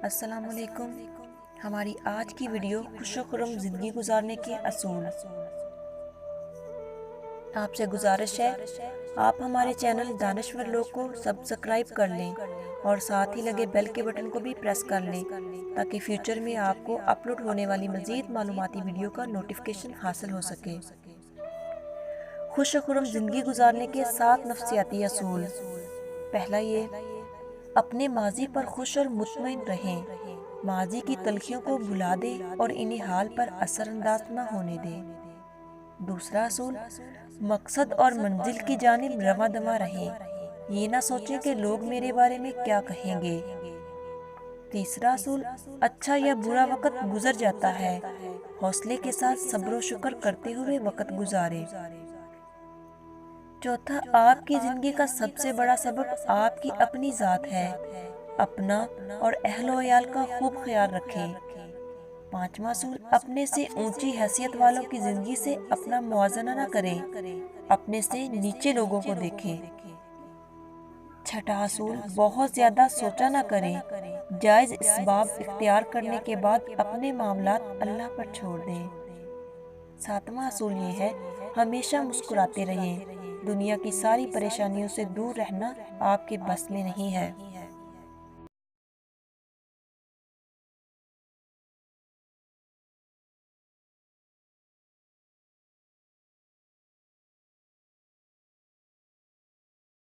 अस्सलाम वालेकुम। हमारी आज की वीडियो खुशो-खुर्रम ज़िंदगी गुजारने के असूल। आपसे गुजारिश है आप हमारे चैनल दानिश्वर लोग को सब्सक्राइब कर लें और साथ ही लगे बेल के बटन को भी प्रेस कर लें ताकि फ्यूचर में आपको अपलोड होने वाली मज़ीद मालूमाती वीडियो का नोटिफिकेशन हासिल हो सके। खुशो-खुर्रम ज़िंदगी गुजारने के 7 नफ्सियाती असूल। पहला ये, अपने माजी पर खुश और मुतमईन रहें। माजी की तलखियों को भुला दे और इन्हें हाल पर असरअंदाज न होने दे। दूसरा असूल, मकसद और मंजिल की जानिब रवां दवा रहें। ये ना सोचें कि लोग मेरे बारे में क्या कहेंगे। तीसरा असूल, अच्छा या बुरा वक्त गुजर जाता है, हौसले के साथ सब्र व शुक्र करते हुए वक्त गुजारे। चौथा, आपकी जिंदगी का सबसे बड़ा सबक आपकी अपनी जात है। अपना और अहलो अयाल का खूब ख्याल रखें। पांचवा असूल, अपने से ऊंची हैसियत वालों की जिंदगी से अपना मुआवजा न करें, अपने से नीचे लोगों को देखें। छठा असूल, बहुत ज्यादा सोचा न करें, जायज इसबाब इख्तियार करने के बाद अपने मामलात अल्लाह पर छोड़ दें। सातवां असूल ये है, हमेशा मुस्कुराते रहें। दुनिया की सारी परेशानियों से दूर रहना आपके बस में नहीं है।